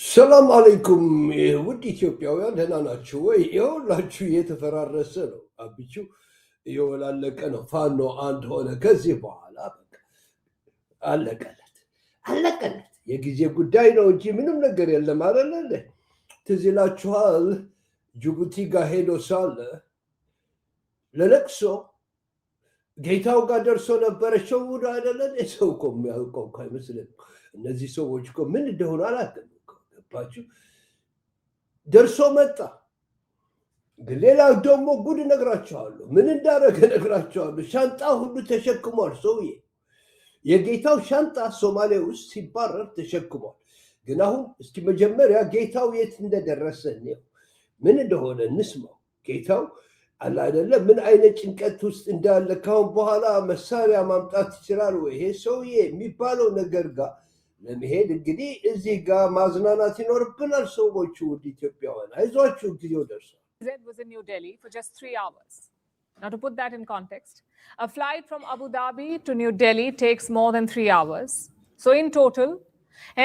ሰላም አለይኩም ውድ ኢትዮጵያውያን ደህና ናችሁ ወይ? ይኸውላችሁ እየተፈራረሰ ነው። አብቹ እየወላለቀ ነው። ፋኖ አንድ ሆነ። ከዚህ በኋላ በቃ አለቀለት አለቀለት። የጊዜ ጉዳይ ነው እንጂ ምንም ነገር የለም አይደለ? ትዝ ይላችኋል ጅቡቲ ጋር ሄዶ ሳለ ለለቅሶ ጌታው ጋር ደርሶ ነበረ። ሸውዶ አይደለ? ሰው እኮ የሚያውቀው እኮ አይመስልም። እነዚህ ሰዎች እኮ ምን እንደሆኑ አላውቅም። ገባችሁ? ደርሶ መጣ። ግን ሌላ ደግሞ ጉድ እነግራቸዋለሁ። ምን እንዳደረገ እነግራቸዋለሁ። ሻንጣ ሁሉ ተሸክሟል ሰውዬ። የጌታው ሻንጣ ሶማሌ ውስጥ ሲባረር ተሸክሟል። ግን አሁን እስኪ መጀመሪያ ጌታው የት እንደደረሰ ነው ምን እንደሆነ እንስማው። ጌታው አለ አይደለ ምን አይነት ጭንቀት ውስጥ እንዳለ ካሁን በኋላ መሳሪያ ማምጣት ይችላል ወይ ይሄ ሰውዬ የሚባለው ነገር ጋር ለመሄድ እንግዲህ እዚህ ጋር ማዝናናት ይኖርብናል። ሰዎቹ ውድ ኢትዮጵያውያን አይዟችሁ፣ ጊዜው ደርሷል። Was in New Delhi for just 3 hours. Now, to put that in context, a flight from Abu Dhabi to New Delhi takes more than 3 hours. So, in total,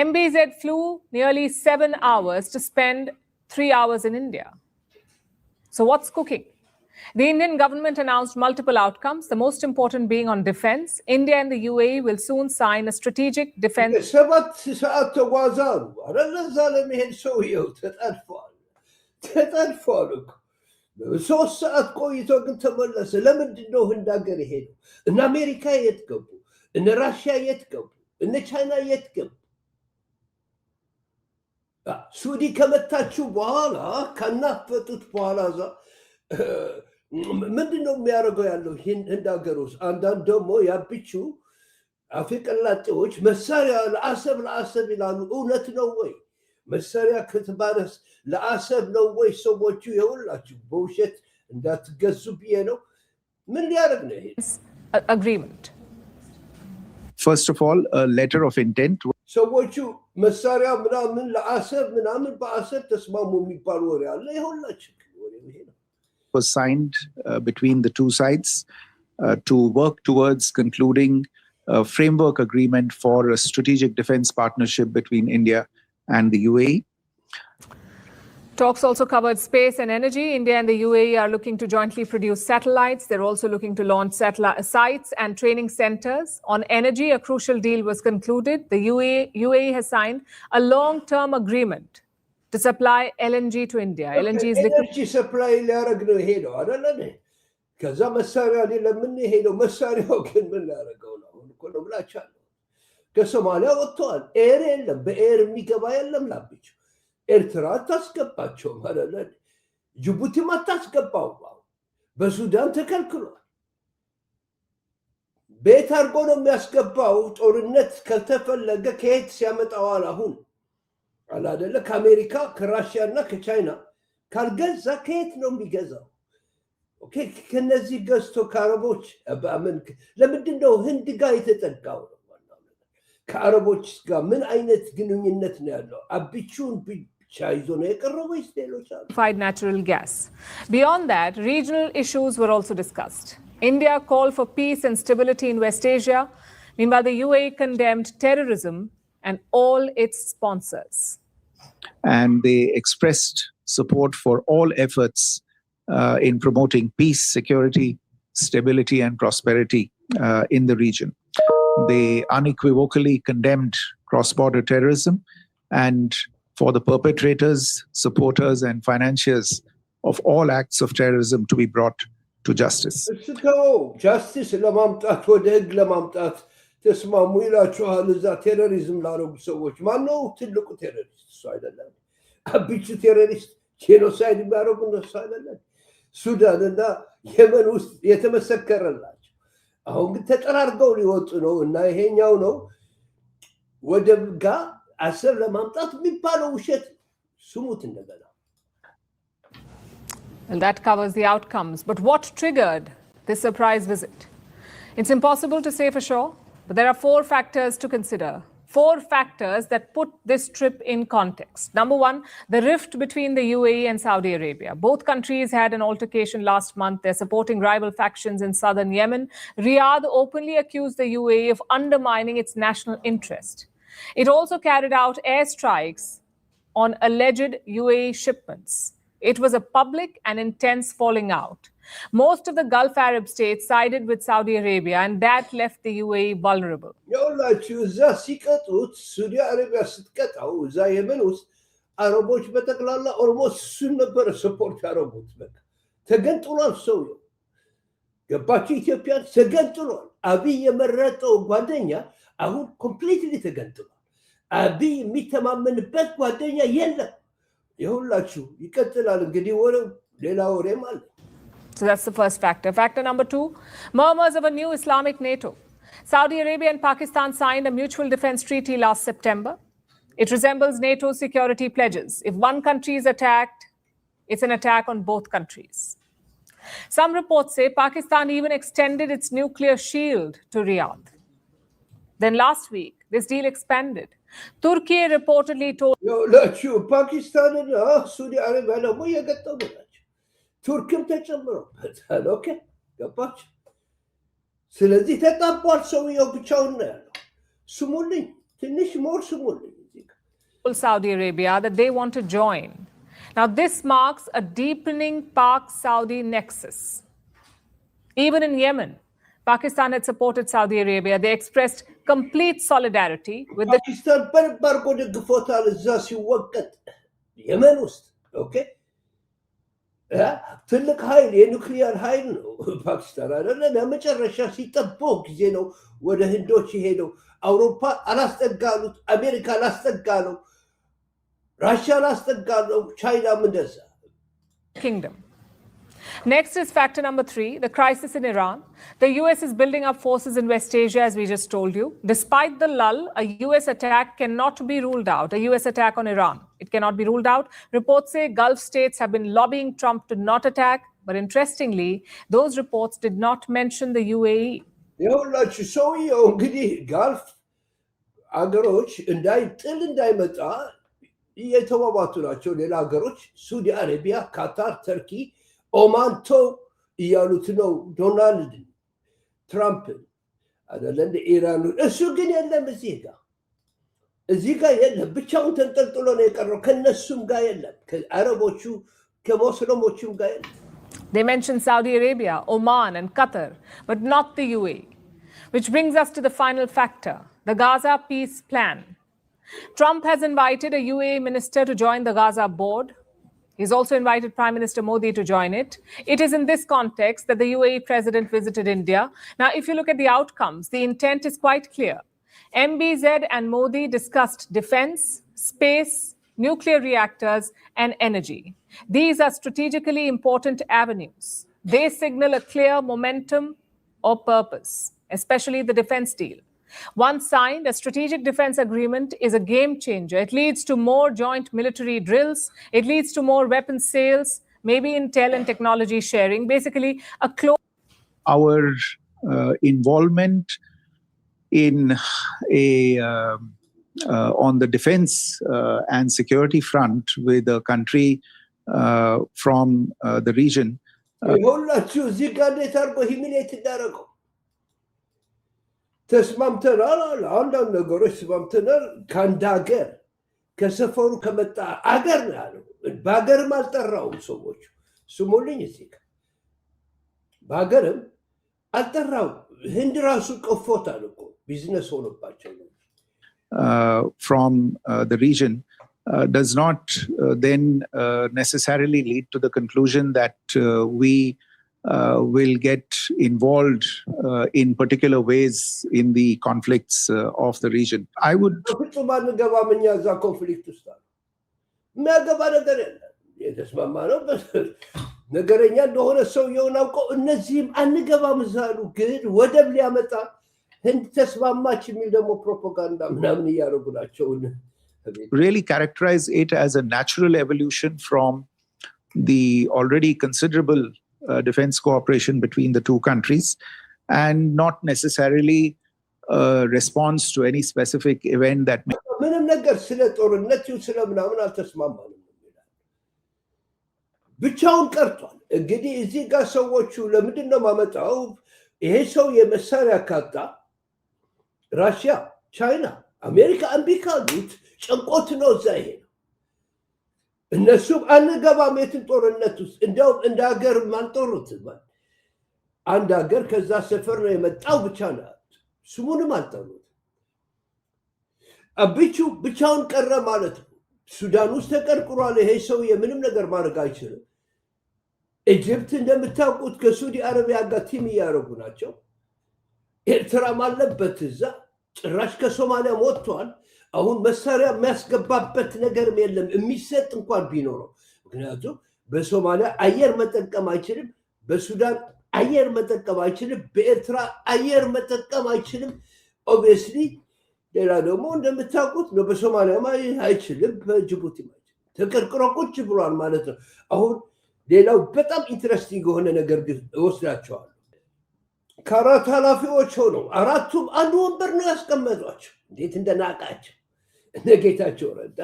MBZ flew nearly 7 hours to spend 3 hours in India. So, what's cooking? The Indian government announced multiple outcomes, the most important being on defense. India and the UAE will soon sign a strategic defense. ተጠልፏል እኮ 3 ሰዓት ቆይቶ ግን ተመለሰ። ለምንድን ነው ህንድ ሀገር የሄደው? እነ አሜሪካ የት ገቡ? እነ ራሽያ የት ገቡ? እነ ቻይና የት ገቡ? ሱዲ ከመታችሁ በኋላ ከናፈጡት በኋላ ምንድን ነው የሚያደርገው ያለው ህንድ ሀገር ውስጥ? አንዳንድ ደግሞ ያብቹ አፍሪቀላጤዎች መሳሪያ ለአሰብ ይላሉ። እውነት ነው ወይ? መሳሪያ ከተባለስ ለአሰብ ነው ወይ? ሰዎቹ የሁላችሁ በውሸት እንዳትገዙ ብዬ ነው። ምን ሊያደርግ ነው ይሄ agreement? First of all, a letter of intent ሰዎቹ መሳሪያ ምናምን ለአሰብ ምናምን በአሰብ ተስማሙ የሚባል ወሬ አለ። የሁላችሁ ወሬ ይሄ ነው። was signed between the two sides to work towards concluding a framework agreement for a strategic defense partnership between India and the UAE. Talks also covered space and energy. India and the UAE are looking to jointly produce satellites. They're also looking to launch sites and training centers. On energy, a crucial deal was concluded. The UAE has signed a long-term agreement to supply LNG to India. LNG is liquid. Energy supply ሊያደርግ ነው ሄደው አይደለ? ከዛ መሳሪያ ለምን ሄደው? መሳሪያው ግን ምን ሊያደርገው ነው? አሁን እኮ ነው ብላችኋል። ከሶማሊያ ወጥተዋል። ኤር የለም፣ በኤር የሚገባ የለም። ላብቹ ኤርትራ አታስገባቸው ማለት ነው። ጅቡቲም አታስገባው። በሱዳን ተከልክሏል። ቤት አድርጎ ነው የሚያስገባው። ጦርነት ከተፈለገ ከየት ሲያመጣዋል? አሁን አላደለ ከአሜሪካ ከራሽያ እና ከቻይና ካልገዛ ከየት ነው የሚገዛው? ኦኬ ከነዚህ ገዝቶ ከአረቦች ለምንድን ነው ህንድ ጋር የተጠጋው? ከአረቦች ጋር ምን አይነት ግንኙነት ነው ያለው? አብቹን ብቻ ይዞ ነው የቀረበው ወይስ ሌሎች አሉ? Natural gas. Beyond that, regional issues were also discussed. India called for peace and stability in West Asia. Meanwhile, the UAE condemned terrorism and all its sponsors. And they expressed support for all efforts in promoting peace, security, stability, and prosperity in the region. They unequivocally condemned cross-border terrorism and for the perpetrators, supporters, and financiers of all acts of terrorism to be brought to justice. Justice ለማምጣት ወደ ህግ ለማምጣት ተስማሙ ይላችኋል። እዛ ቴሮሪዝም ላደረጉ ሰዎች ማነው ትልቁ ቴሮሪስት? እሱ አይደለም። አብቹ ቴሮሪስት ጄኖሳይድ የሚያደርጉ እነሱ አይደለም። ሱዳን እና የመን ውስጥ የተመሰከረላቸው አሁን ግን ተጠራርገው ሊወጡ ነው እና ይሄኛው ነው ወደብ ጋር አሰብ ለማምጣት የሚባለው ውሸት። ስሙት እንደገና። And that covers the outcomes. But what triggered this surprise visit? It's impossible to say for sure, but there are 4 factors to consider. 4 factors that put this trip in context. Number 1, the rift between the UAE and Saudi Arabia. Both countries had an altercation last month. They're supporting rival factions in southern Yemen. Riyadh openly accused the UAE of undermining its national interest. It also carried out airstrikes on alleged UAE shipments. It was a public and intense falling out. Most of the Gulf Arab states sided with Saudi Arabia, and that left the UAE vulnerable. يقولك إذا سكتوا سعودي عربيا ستكتوا زي منوس عربوش بتقلال أرموس سنة بر سبورت عربوت بك تجنتولان سويو ገባችሁ ኢትዮጵያን ተገንጥሏል አብይ የመረጠው ጓደኛ አሁን ኮምፕሊትሊ ተገንጥሏል አብይ የሚተማመንበት ጓደኛ የለም ይሁላችሁ ይቀጥላል እንግዲህ ወሬው ሌላ ወሬ ማለት So that's the first factor. Factor number 2, murmurs of a new Islamic NATO. Saudi Arabia and Pakistan signed a mutual defense treaty last September. It resembles NATO's security pledges. If one country is attacked, it's an attack on both countries. Some reports say Pakistan even extended its nuclear shield to Riyadh. Then last week, this deal expanded. Turkey reportedly told... Pakistan and Saudi Arabia ቱርክም ተጨምሮበታል ኦኬ ገባችሁ ስለዚህ ተጣጣቋል ሰውየው ብቻውን ነው ያለው ስሙልኝ ትንሽ ሞር ስሙልኝ Saudi Arabia that they want to join. Now this marks a deepening Pak-Saudi nexus. Even in Yemen, Pakistan had supported Saudi Arabia. They expressed complete solidarity with the Pakistan በርባር ደግፎታል እዛ ሲወቀጥ የመን ውስጥ ኦኬ ትልቅ ኃይል የኑክሊየር ኃይል ነው ፓኪስታን አይደለ ለመጨረሻ ሲጠበው ጊዜ ነው ወደ ህንዶች ሄደው አውሮፓ አላስጠጋሉት አሜሪካ አላስጠጋለው ራሽያ አላስጠጋለው ቻይናም እንደዛ kingdom. Next is factor number 3, the crisis in Iran. The US is building up forces in West Asia, as we just told you. Despite the lull, a US attack cannot be ruled out, a US attack on Iran. It cannot be ruled out. Reports say Gulf states have been lobbying Trump to not attack. But interestingly, those reports did not mention the UAE. ይኸውላችሁ ሰውየው እንግዲህ ጋልፍ አገሮች እንዳይጥል እንዳይመጣ እየተዋዋቱ ናቸው ሌላ አገሮች ሳውዲ አረቢያ ካታር ተርኪ ኦማንቶ እያሉት ነው ዶናልድ ትራምፕ አይደለም ኢራን እሱ ግን የለም እዚህ ጋር የለም ብቻውን ተንጠልጥሎ ነው የቀረው ከነሱም ጋር የለም ከአረቦቹ ከሙስሊሞቹም ጋር የለም They mentioned Saudi Arabia, Oman and Qatar, but not the UAE. Which brings us to the final factor, the Gaza peace plan. Trump has invited a UAE minister to join the Gaza board. He's also invited Prime Minister Modi to join it. It is in this context that the UAE president visited India. Now, if you look at the outcomes, the intent is quite clear. MBZ and Modi discussed defense, space, nuclear reactors, and energy. These are strategically important avenues. They signal a clear momentum or purpose, especially the defense deal. Once signed, a strategic defense agreement is a game changer. It leads to more joint military drills. It leads to more weapons sales, maybe intel and technology sharing. Basically, a close... Our involvement in on the defense and security front with a country from the region. ይኸውላችሁ እዚህ ጋር እንዴት አድርጎ ሂሚሌት እንዳደረገው ተስማምተናል አንዳንድ ነገሮች ተስማምተናል ከአንድ ሀገር ከሰፈሩ ከመጣ አገር ነው ያለው በሀገርም አልጠራውም ሰዎች ስሙልኝ እዚህ በሀገርም አልጠራው ህንድ ራሱ ቀፎታል እኮ ቢዝነስ ሆኖባቸው from the region does not then necessarily lead to the conclusion that we will get involved in particular ways in the conflicts of the region. I would... ነገረኛ እንደሆነ ሰውየውን አውቀው እነዚህም አንገባም ዛሉ ግን ወደብ ሊያመጣ ህንድ ተስማማች የሚል ደግሞ ፕሮፓጋንዳ ምናምን እያደረጉ ናቸው really characterize it as a natural evolution from the already considerable defense cooperation between the two countries and not necessarily a response to any specific event that ምንም ነገር ስለ ጦርነት ስለ ምናምን አልተስማማንም ብቻውን ቀርቷል እንግዲህ እዚህ ጋር ሰዎቹ ለምንድን ነው ማመጣው ይሄ ሰው የመሳሪያ ካጣ ራሽያ ቻይና አሜሪካ አምቢካሉት ጨንቆት ነው እዛ ይሄ እነሱም አንገባም የትን ጦርነት ውስጥ እንደውም እንደ ሀገር ማንጦሩት አንድ ሀገር ከዛ ሰፈር ነው የመጣው ብቻ ነው ስሙንም አልጠሩት አብቹ ብቻውን ቀረ ማለት ነው ሱዳን ውስጥ ተቀርቅሯል ይሄ ሰው የምንም ነገር ማድረግ አይችልም ኢጅፕት እንደምታውቁት ከሳዑዲ አረቢያ ጋር ቲም ያደረጉ ናቸው ኤርትራም አለበት እዛ ጭራሽ ከሶማሊያ ወጥቷል አሁን መሳሪያ የሚያስገባበት ነገር የለም የሚሰጥ እንኳን ቢኖረው ምክንያቱም በሶማሊያ አየር መጠቀም አይችልም በሱዳን አየር መጠቀም አይችልም በኤርትራ አየር መጠቀም አይችልም ኦብቪየስሊ ሌላ ደግሞ እንደምታውቁት ነው በሶማሊያ አይችልም በጅቡቲ ተቀርቅሮ ቁጭ ብሏል ማለት ነው አሁን ሌላው በጣም ኢንትረስቲንግ የሆነ ነገር ግን ወስዳቸዋል ከአራት ኃላፊዎች ሆነው አራቱም አንድ ወንበር ነው ያስቀመጧቸው እንዴት እንደናቃቸው እነጌታቸው ረዳ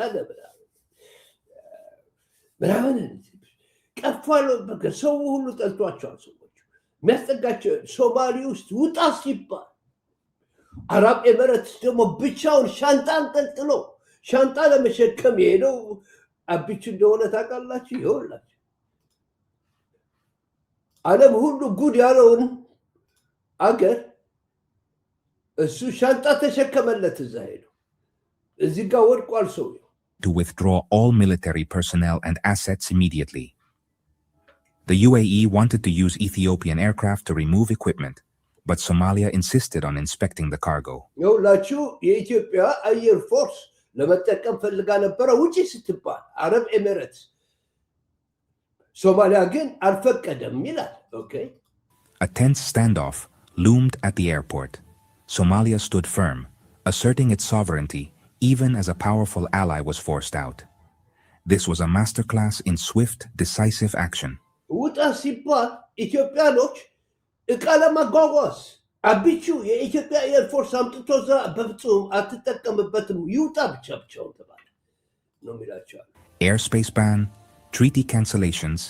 ምናምን ቀፋሎ ሰው ሁሉ ጠልቷቸዋል ሰዎች የሚያስጠጋቸው ሶማሊ ውስጥ ውጣ ሲባል አረብ ኤምሬትስ ደግሞ ብቻውን ሻንጣ አንጠልጥሎ ሻንጣ ለመሸከም የሄደው አብቹ እንደሆነ ታውቃላችሁ ይኸውላችሁ ዓለም ሁሉ ጉድ ያለውን አገር እሱ ሻንጣ ተሸከመለት እዛ ሄደው እዚህ ጋር ወድቋል ሰውየው to withdraw all military personnel and assets immediately. The UAE wanted to use Ethiopian aircraft to remove equipment, but Somalia insisted on inspecting the cargo. ይኸውላችሁ የኢትዮጵያ አየር ፎርስ ለመጠቀም ፈልጋ ነበረ ውጪ ስትባል አረብ ኤሚሬትስ ሶማሊያ ግን አልፈቀደም ይላል okay A tense standoff loomed at the airport. Somalia stood firm, asserting its sovereignty even as a powerful ally was forced out. This was a masterclass in swift, decisive action. ውጣ ሲባል ኢትዮጵያኖች እቃ ለማጓጓዝ አብቹ የኢትዮጵያ ኤር ፎርስ አምጥቶ እዛ በፍጹም አትጠቀምበትም ይውጣ ብቻውን ተባለ ነው የሚላቸው Airspace ban, treaty cancellations,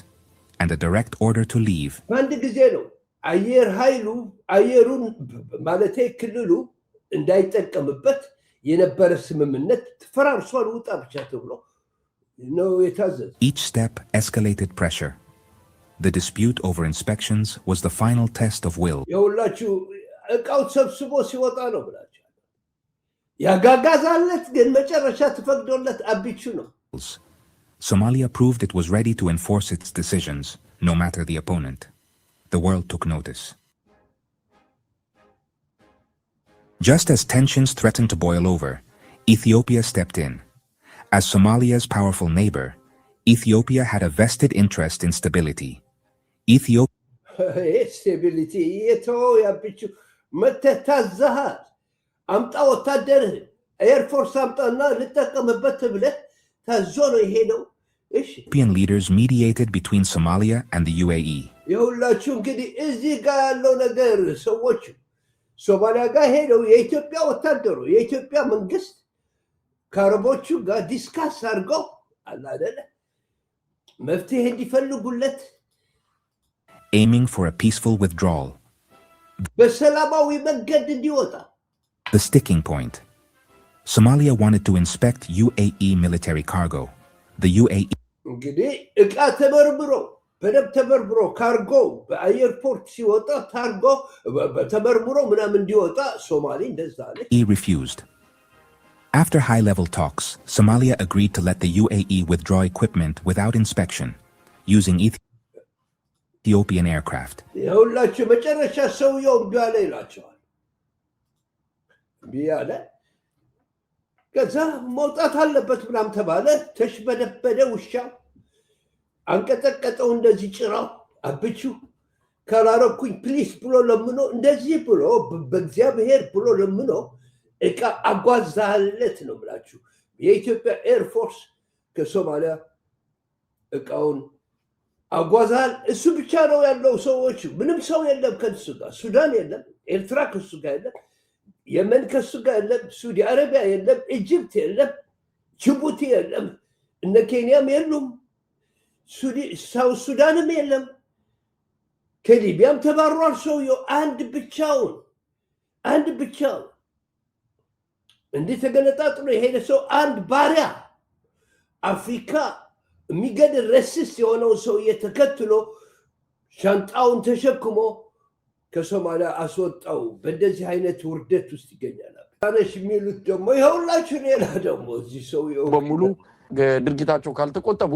and a direct order to leave. በአንድ ጊዜ ነው አየር ኃይሉ አየሩን ማለቴ ክልሉ እንዳይጠቀምበት የነበረ ስምምነት ተፈራርሷል ውጣ ብቻ ተብሎ ነው የታዘዘ Each step escalated pressure. The dispute over inspections was the final test of will. የሁላችሁ እቃው ሰብስቦ ሲወጣ ነው ብላችሁ ያጋጋዛለት ግን መጨረሻ ተፈቅዶለት አብቹ ነው Somalia proved it was ready to enforce its decisions, no matter the opponent. The world took notice. Just as tensions threatened to boil over, Ethiopia stepped in. As Somalia's powerful neighbor, Ethiopia had a vested interest in stability. ስቴቢሊቲ የተወው ያብቹ መተታዘሃል አምጣ ወታደርህን ኤርፎርስ አምጣና ልጠቀምበት ብለህ ታዞ ነው የሄደው Ethiopian leaders mediated between Somalia and the UAE. የሁላችሁ እንግዲህ እዚህ ጋር ያለው ነገር ሰዎች ሶማሊያ ጋር ሄደው የኢትዮጵያ ወታደሩ የኢትዮጵያ መንግስት ከአረቦቹ ጋር ዲስካስ አድርገው አላደለ መፍትሄ እንዲፈልጉለት aiming for a peaceful withdrawal. በሰላማዊ መንገድ እንዲወጣ The sticking point. Somalia wanted to inspect UAE military cargo. The UAE እንግዲህ እቃ ተመርምሮ በደብ ተመርምሮ ካርጎ በአየር ፖርት ሲወጣ ታርጎ ተመርምሮ ምናምን እንዲወጣ ሶማሊ እንደዛ አለ refused. After high-level talks, Somalia agreed to let the UAE withdraw equipment without inspection, using Ethiopian aircraft. የሁላችሁ መጨረሻ ሰውየው ቢያለ ይላቸዋል ቢያለ ከዛ መውጣት አለበት ምናምን ተባለ ተሽበደበደ ውሻ አንቀጠቀጠው እንደዚህ ጭራው አብቹ ካላረኩኝ ፕሊስ ብሎ ለምኖ እንደዚህ ብሎ በእግዚአብሔር ብሎ ለምኖ እቃ አጓዛለት ነው ብላችሁ የኢትዮጵያ ኤር ፎርስ ከሶማሊያ እቃውን አጓዛል እሱ ብቻ ነው ያለው ሰዎች ምንም ሰው የለም ከሱ ጋር ሱዳን የለም ኤርትራ ከሱ ጋር የለም የመን ከሱ ጋር የለም ሳዑዲ አረቢያ የለም ኢጅፕት የለም ጅቡቲ የለም እነ ኬንያም የሉም ሳውት ሱዳንም የለም ከሊቢያም ተባሯል ሰውየው አንድ ብቻውን እንዴት ተገነጣጥሎ የሄደ ሰው አንድ ባሪያ አፍሪካ የሚገድል ረሲስት የሆነው ሰውዬ ተከትሎ ሻንጣውን ተሸክሞ ከሶማሊያ አስወጣው። በእንደዚህ አይነት ውርደት ውስጥ ይገኛል። ታነሽ የሚሉት ደግሞ ይኸውላችሁ ሌላ ደግሞ እዚህ ሰውዬው በሙሉ ድርጊታቸው ካልተቆጠቡ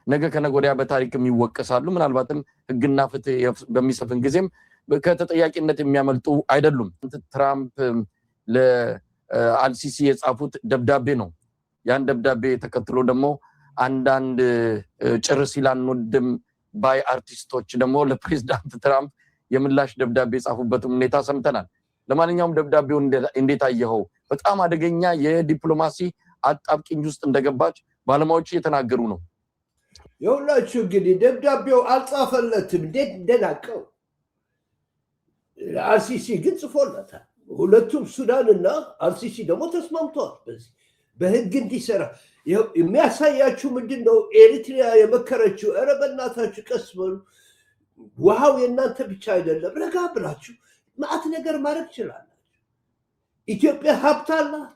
ነገ ከነገ ወዲያ በታሪክም ይወቀሳሉ። ምናልባትም ህግና ፍትህ በሚሰፍን ጊዜም ከተጠያቂነት የሚያመልጡ አይደሉም። ትራምፕ ለአልሲሲ የጻፉት ደብዳቤ ነው። ያን ደብዳቤ ተከትሎ ደግሞ አንዳንድ ጭር ሲል አንወድም ባይ አርቲስቶች ደግሞ ለፕሬዝዳንት ትራምፕ የምላሽ ደብዳቤ የጻፉበትም ሁኔታ ሰምተናል። ለማንኛውም ደብዳቤው እንዴት አየኸው? በጣም አደገኛ የዲፕሎማሲ አጣብቂኝ ውስጥ እንደገባች ባለሙያዎች እየተናገሩ ነው። የሁላችሁ እንግዲህ ደብዳቤው አልጻፈለትም፣ እንዴት እንደናቀው። አልሲሲ ግን ጽፎለታል። ሁለቱም ሱዳንና አልሲሲ ደግሞ ተስማምተዋል በዚህ በህግ እንዲሰራ። የሚያሳያችሁ ምንድን ነው? ኤሪትሪያ የመከረችው ኧረ በእናታችሁ ቀስ በሉ፣ ውሃው የእናንተ ብቻ አይደለም፣ ረጋ ብላችሁ ማዕት ነገር ማድረግ ትችላላችሁ። ኢትዮጵያ ሀብት አላት።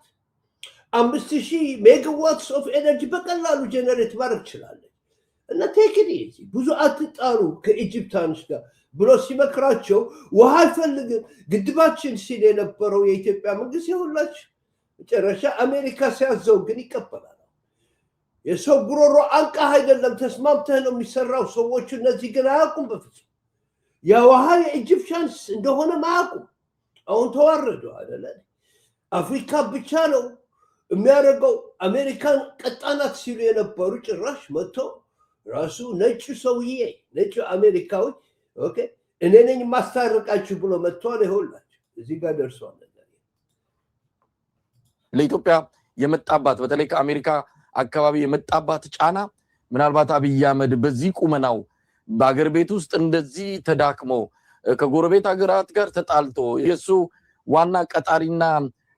5000 ሜጋዋትስ ኦፍ ኤነርጂ በቀላሉ ጀነሬት ማድረግ ትችላለች። እና ቴክኒ ብዙ አትጣሉ ከኢጅፕታኖች ጋር ብሎ ሲመክራቸው ውሃ አይፈልግም ግድባችን ሲል የነበረው የኢትዮጵያ መንግስት የሁላችሁ መጨረሻ አሜሪካ ሲያዘው ግን ይቀበላል። የሰው ጉሮሮ አንቃህ አይደለም ተስማምተህ ነው የሚሰራው። ሰዎቹ እነዚህ ግን አያውቁም በፍጹም። የውሃ የኢጅፕሻንስ እንደሆነ አያውቁም። አሁን ተዋረዱ አይደለ? አፍሪካ ብቻ ነው የሚያደርገው። አሜሪካን ቀጣናት ሲሉ የነበሩ ጭራሽ መጥተው ራሱ ነጭ ሰውዬ ነጭ አሜሪካዊ ኦኬ እኔ ነኝ ማስታረቃችሁ ብሎ መጥቷል። ይኸውላችሁ እዚህ ጋር ደርሷል። ለኢትዮጵያ የመጣባት በተለይ ከአሜሪካ አካባቢ የመጣባት ጫና ምናልባት አብይ አህመድ በዚህ ቁመናው በአገር ቤት ውስጥ እንደዚህ ተዳክሞ ከጎረቤት ሀገራት ጋር ተጣልቶ የሱ ዋና ቀጣሪና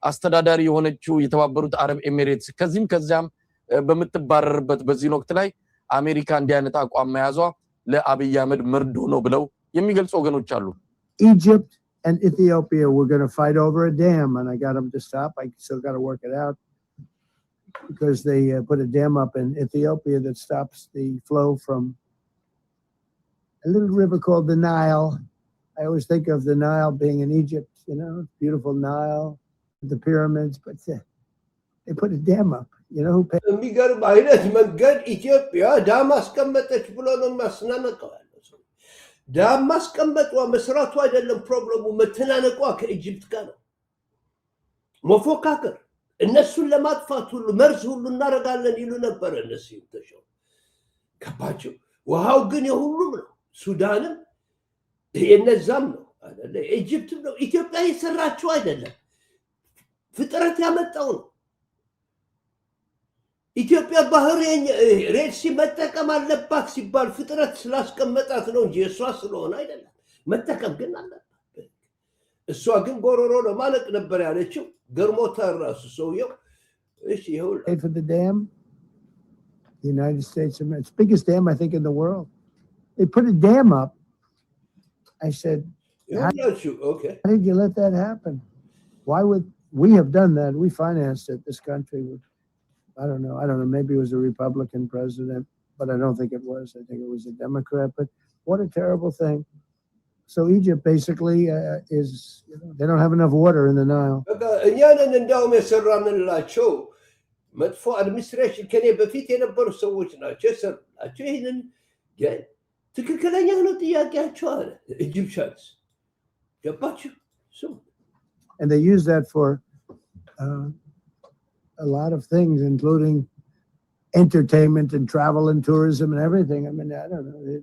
አስተዳዳሪ የሆነችው የተባበሩት አረብ ኤሚሬትስ ከዚህም ከዚያም በምትባረርበት በዚህ ወቅት ላይ አሜሪካ እንዲህ አይነት አቋም መያዟ ለአብይ አህመድ መርዶ ነው ብለው የሚገልጹ ወገኖች አሉ። Egypt and Ethiopia were going to fight over a dam, and I got them to stop. I still got to work it out because they put a dam up in Ethiopia that stops the flow from a little river called the Nile. I always think of the Nile being in Egypt, you know, beautiful Nile, the pyramids, but they put a dam up. You know who paid? የሚገርም አይነት መንገድ ኢትዮጵያ ዳም አስቀመጠች ብሎ ነው ማስናነቀው። ዳም ማስቀመጧ መስራቱ አይደለም ፕሮብሌሙ፣ መተናነቋ ከኢጅፕት ጋር ነው። መፎካከር እነሱን ለማጥፋት ሁሉ መርዝ ሁሉ እናደርጋለን ይሉ ነበር እነሱ ተሸው ከባቸው። ውሃው ግን የሁሉም ነው። ሱዳንም የነዛም ነው አይደለ? ኢጅፕትም ነው። ኢትዮጵያ የሰራችው አይደለም፣ ፍጥረት ያመጣው ነው። ኢትዮጵያ ባህር ሬድ ሲ መጠቀም አለባት ሲባል ፍጥረት ስላስቀመጣት ነው እንጂ እሷ ስለሆነ አይደለም። መጠቀም ግን አለባት። እሷ ግን ጎሮሮ ለማለቅ ነበር ያለችው። ገርሞታል ራሱ ሰውየው። እሺ ይሁን for the dam. The United States, it's the biggest dam I think in the world. They put a dam up. I said, okay. How did you let that happen? Why would we have done that? We financed it. This country would. I don't know. Maybe it was a Republican president, but I don't think it was. I think it was a Democrat. But what a terrible thing. So Egypt basically is, you know, they don't have enough water in the Nile. እኛንን እንዳውም የሰራንላቸው መጥፎ አድሚኒስትሬሽን ከኔ በፊት የነበሩ ሰዎች ናቸው የሰራላቸው። ይህንን ትክክለኛ ነው ጥያቄያቸው አለ ኢጂፕሽያንስ። ገባችሁ? And they use that for a lot of things, including entertainment and travel and tourism and everything. I mean, I don't know.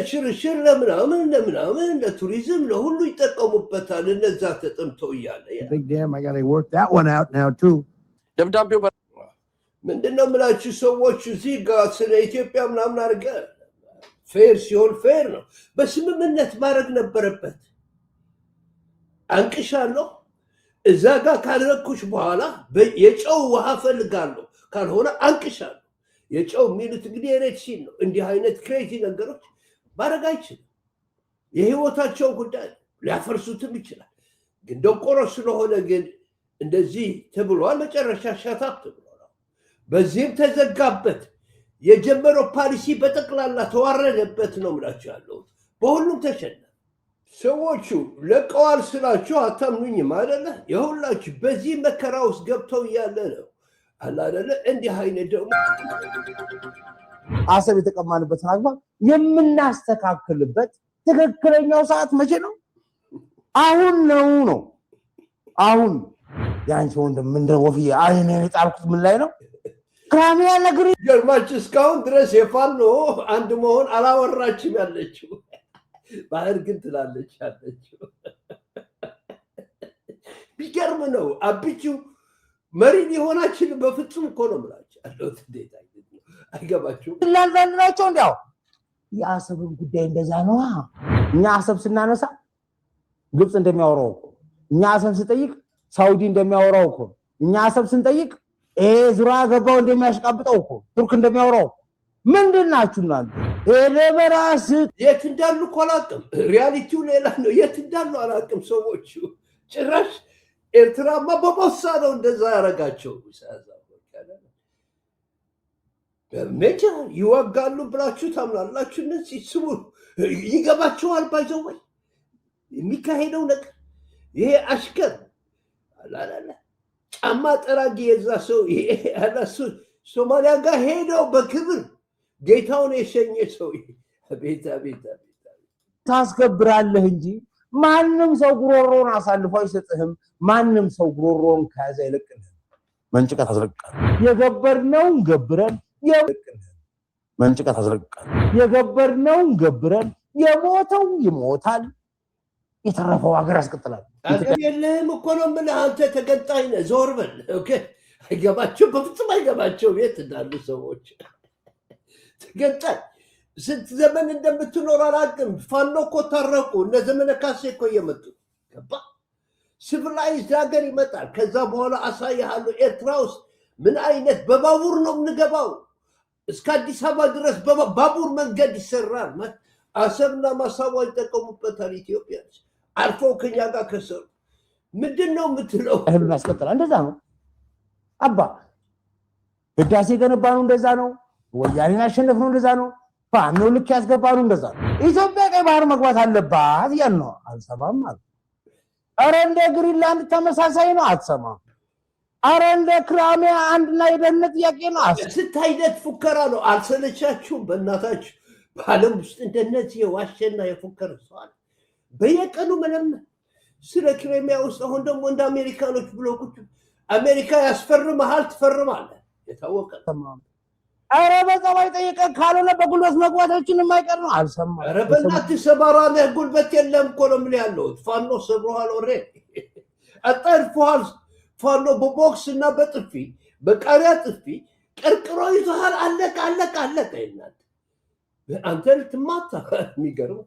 ሽርሽር ለምናምን ለቱሪዝም ለሁሉ ይጠቀሙበታል። እነዛ ተጠምተው እያለ big dam. I got to work that one out now too. ደብዳቤው ምንድነው የምላችሁ ሰዎች እዚህ ጋር ስለ ኢትዮጵያ ምናምን አድርገ ፌር ሲሆን ፌር ነው። በስምምነት ማድረግ ነበረበት። አንቅሻለሁ እዛ ጋር ካደረኩሽ በኋላ የጨው ውሃ ፈልጋለሁ ካልሆነ አንቅሻለሁ። የጨው የሚሉት እንግዲህ ሬድ ሲ ነው። እንዲህ አይነት ክሬዚ ነገሮች ማድረግ አይችልም። የህይወታቸው ጉዳይ ሊያፈርሱትም ይችላል። ግን ደንቆሮ ስለሆነ ግን እንደዚህ ተብሏል። መጨረሻ ሻታፕ ተብሏል። በዚህም ተዘጋበት። የጀመረው ፓሊሲ በጠቅላላ ተዋረደበት ነው የምላችሁ ያለሁት። በሁሉም ተሸነፈ። ሰዎቹ ለቀዋል ስላችሁ አታምኑኝም አይደለ? የሁላችሁ በዚህ መከራ ውስጥ ገብተው እያለ ነው አለ አይደለ? እንዲህ አይነት ደግሞ አሰብ የተቀማንበትን አግባብ የምናስተካክልበት ትክክለኛው ሰዓት መቼ ነው? አሁን ነው። አሁን ያንቺ ወንድም እንደ ወፍዬ አይኔ የጣልኩት ምን ላይ ነው? ክራሚያ ነገር ገርማች እስካሁን ድረስ የፋኖ አንድ መሆን አላወራችም ያለችው። ባህር ግን ትላለች ያለችው። ቢገርም ነው። አብቹ መሪ ሊሆናችን በፍጹም እኮ ነው የምላችሁ ያለሁት። እንዴት አይገባችሁም? ላልላላቸው እንዲያው የአሰብን ጉዳይ እንደዛ ነው። እኛ አሰብ ስናነሳ ግብፅ እንደሚያወራው እኮ፣ እኛ አሰብ ስንጠይቅ ሳውዲ እንደሚያወራው እኮ፣ እኛ አሰብ ስንጠይቅ ዙሪያ ገባው እንደሚያሽቃብጠው እኮ ቱርክ እንደሚያወራው ምንድን ናችሁ እናንተ? በራስ የት እንዳሉ እኮ አላውቅም። ሪያሊቲው ሌላ ነው። የት እንዳሉ አላውቅም ሰዎቹ። ጭራሽ ኤርትራማ በቦሳ ነው እንደዛ ያደረጋቸው። ሜጃ ይዋጋሉ ብላችሁ ታምናላችሁ? እነዚህ ስሙ ይገባቸዋል። ባይዘወይ የሚካሄደው ነገር ይሄ አሽከር አላላላ ጫማ ጠራጊ የዛ ሰው ያላሱ ሶማሊያ ጋር ሄደው በክብር ጌታውን የሸኘ ሰው ቤታ ታስከብራለህ እንጂ ማንም ሰው ጉሮሮን አሳልፎ አይሰጥህም። ማንም ሰው ጉሮሮን ከያዘ አይለቅልህም። መንጭቀት አስለቅቃል። የገበርነውን ገብረን መንጭቀት አስለቅቃል። የገበርነውን ገብረን የሞተው ይሞታል። የተረፈው ሀገር ያስቀጥላል። የለህም እኮ ነው የምልህ። አንተ ተገንጣይ ነህ። ዞር በል። ኦኬ። አይገባቸው፣ በፍጹም አይገባቸው የት እንዳሉ ሰዎች። ተገንጣይ ስንት ዘመን እንደምትኖር አላውቅም። ፋኖ እኮ ታረቁ። እነ ዘመነ ካሴ እኮ እየመጡ ገባ። ሲቪላይዝድ ሀገር ይመጣል። ከዛ በኋላ አሳይሃለሁ። ኤርትራ ውስጥ ምን አይነት በባቡር ነው የምንገባው። እስከ አዲስ አበባ ድረስ ባቡር መንገድ ይሰራል። አሰብና ማሳዋ ይጠቀሙበታል። ኢትዮጵያ አልፈው ከኛ ጋር ከሰሩ ምንድን ነው የምትለው? እህሉን ያስቀጥላል። እንደዛ ነው አባ። ህዳሴ ገነባ ነው እንደዛ ነው። ወያኔን አሸነፍ ነው እንደዛ ነው። ፋኖ ልክ ያስገባ ነው እንደዛ ነው። ኢትዮጵያ ቀይ ባህር መግባት አለባት ያን ነው። አልሰማም አለ። አረ እንደ ግሪንላንድ ተመሳሳይ ነው። አትሰማም። አረ እንደ ክራሚያ አንድና የደህንነት ጥያቄ ነው። ስንት አይነት ፉከራ ነው። አልሰለቻችሁም? በእናታችሁ በዓለም ውስጥ እንደነዚህ የዋሸና የፎከረ ሰዋል በየቀኑ ምንም ስለ ክሬሚያ ውስጥ አሁን ደግሞ እንደ አሜሪካኖች ብሎ ቁጭ አሜሪካ ያስፈርምሃል፣ ትፈርማለህ። የታወቀ አረ በጸባይ ጠይቀህ ካልሆነ በጉልበት መግባታችን የማይቀር ነው። አልሰማም። አረ በእናትህ ሰባራ ነህ። ጉልበት የለም እኮ ነው የምልህ ያለሁት። ፋኖ ሰብሮሃል፣ ኦልሬዲ አጠልፎሃል። ፋኖ በቦክስ እና በጥፊ በቃሪያ ጥፊ ቀርቅሮ ይዞሃል። አለቀ አለቀ አለቀ። ይናት አንተ ልትማታ የሚገርም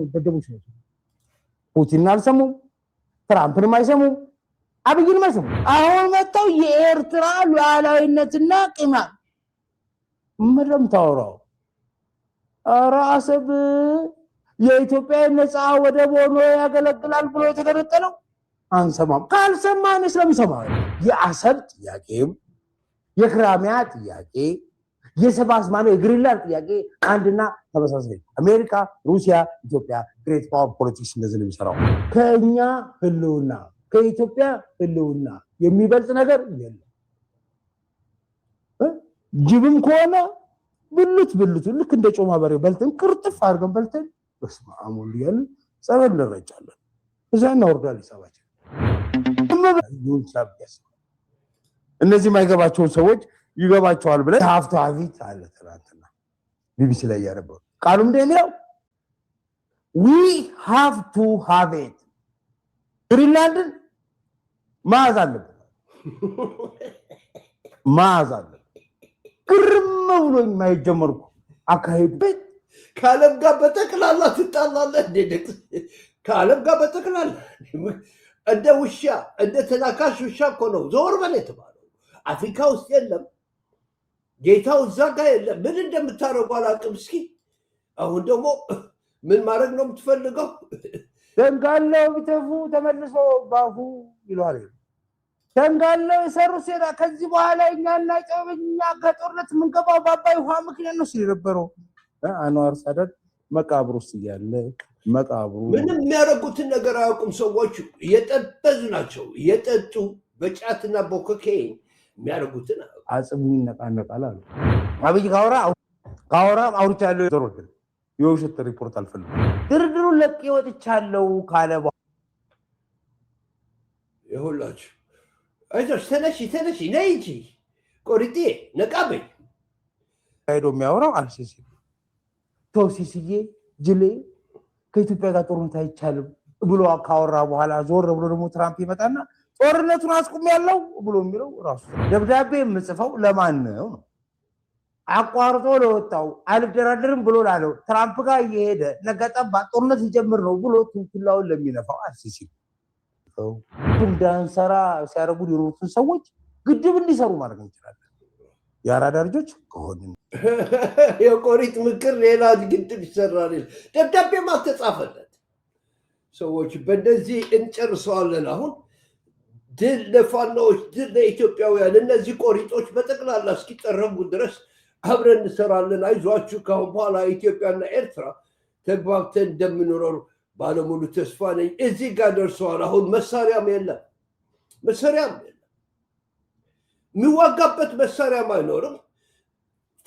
በደቡብ ፑቲንን አልሰሙም፣ ትራምፕንም አይሰሙም፣ አብይንም አይሰሙም። አሁን መጥተው የኤርትራ ሉዓላዊነትና ቂማ ምንም ታወራው። ኧረ አሰብ የኢትዮጵያ ነፃ ወደብ ሆኖ ያገለግላል ብሎ የተገነጠለው አንሰማም። ካልሰማን ስለሚሰማ የአሰብ ጥያቄም የክራሚያ ጥያቄ የሰባስማኖ የግሪንላንድ ጥያቄ አንድና ተመሳሳይ። አሜሪካ፣ ሩሲያ፣ ኢትዮጵያ ግሬት ፓወር ፖለቲክስ እንደዚህ ነው የሚሰራው። ከኛ ህልውና ከኢትዮጵያ ህልውና የሚበልጥ ነገር የለም። ጅብም ከሆነ ብሉት ልክ እንደ ጮማ በሬ በልተን ቅርጥፍ አድርገን በልተን በስመ አብ ወልድ እያልን ጸበል እንረጫለን። እዛ እናወርዳል ሂሳባችን። እነዚህ የማይገባቸውን ሰዎች ይገባቸዋል ብለን ሀፍቶ ሀቪት አለ ትናንትና ቢቢሲ ላይ ያነበው ቃሉ ምንድን ነው? ዊ ሃቭ ቱ ሃቭ ኢት። ግሪንላንድን መያዝ አለብን፣ መያዝ አለብን። ግርም ብሎኝ ማየት ጀመርኩ። አካሄዱ ከዓለም ጋር በጠቅላላ ትጣላለህ እንዴ? ከዓለም ጋር በጠቅላላ እንደ ውሻ እንደ ተናካሽ ውሻ እኮ ነው ዞር በል የተባለው። አፍሪካ ውስጥ የለም ጌታው እዛ ጋር የለም። ምን እንደምታደርጉ አላውቅም። እስኪ አሁን ደግሞ ምን ማድረግ ነው የምትፈልገው? ደንጋለው ቢተፉ ተመልሶ ባፉ ይሏል። ሸንጋለው የሰሩ ሴራ ከዚህ በኋላ እኛና ጨበኛ ከጦርነት ምንገባው ባባይ ውሃ ምክንያት ነው ሲነበረው አንዋር ሳዳት መቃብር ውስጥ ያለ መቃብሩ ምንም የሚያደርጉትን ነገር አያውቁም። ሰዎች እየጠበዙ ናቸው። እየጠጡ በጫትና በኮኬን የሚያደርጉትን አጽሙ ይነቃነቃል አሉ። አብይ ካወራ አውርቻለሁ ዘሮት የውሸት ሪፖርት አልፈልግም። ድርድሩን ለቅ ይወጥቻለሁ ካለ ይሁላችሁ አይዞሽ ተነሺ ነይ እንጂ ቆሪጤ ነቃበይ ሄዶ የሚያወራው አልሲሲ ተውሲሲዬ ጅሌ ከኢትዮጵያ ጋር ጦርነት አይቻልም ብሎ ካወራ በኋላ ዞር ብሎ ደግሞ ትራምፕ ይመጣና ጦርነቱን አስቁም ያለው ብሎ የሚለው ራሱ ደብዳቤ የምጽፈው ለማን ነው? አቋርጦ ለወጣው አልደራደርም ብሎ ላለው ትራምፕ ጋር እየሄደ ነገጠባ ጦርነት ሊጀምር ነው ብሎ ትንኩላውን ለሚነፋው አልሲሲ እንዳንሰራ ሲያደርጉ የኖሩትን ሰዎች ግድብ እንዲሰሩ ማድረግ እንችላለን። የአራዳ ልጆች ከሆንን የቆሪጥ ምክር ሌላ ግድብ ይሰራል። ደብዳቤም አልተጻፈለት። ሰዎች በእንደዚህ እንጨርሰዋለን። አሁን ድል ለፋኖዎች፣ ድል ለኢትዮጵያውያን። እነዚህ ቆሪጦች በጠቅላላ እስኪጠረጉ ድረስ አብረን እንሰራለን። አይዟችሁ፣ ካሁን በኋላ ኢትዮጵያና ኤርትራ ተግባብተን እንደምንኖር ባለሙሉ ተስፋ ነኝ። እዚህ ጋር ደርሰዋል። አሁን መሳሪያም የለም፣ የሚዋጋበት መሳሪያም አይኖርም።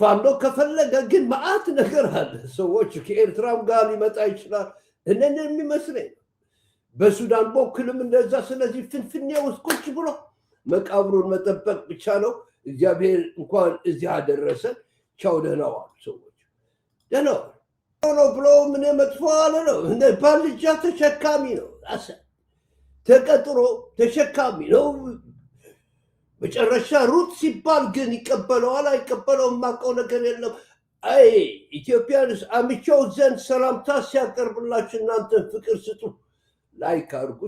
ፋኖ ከፈለገ ግን መዓት ነገር አለ። ሰዎች ከኤርትራም ጋር ሊመጣ ይችላል። እነን የሚመስለኝ በሱዳን በኩልም እንደዛ። ስለዚህ ፍንፍኔ ውስጥ ቁጭ ብሎ መቃብሩን መጠበቅ ብቻ ነው። እግዚአብሔር እንኳን እዚህ አደረሰን። ቻው፣ ደህና ዋሉ ሰዎች፣ ደህና ነው ብሎ ምን መጥፎ አለ ነው። ባልጃ ተሸካሚ ነው፣ ተቀጥሮ ተሸካሚ ነው። መጨረሻ ሩት ሲባል ግን ይቀበለዋል አይቀበለውም የማውቀው ነገር የለም። አይ ኢትዮጵያንስ አምቼው ዘንድ ሰላምታ ሲያቀርብላችሁ እናንተን ፍቅር ስጡ፣ ላይክ አድርጉ።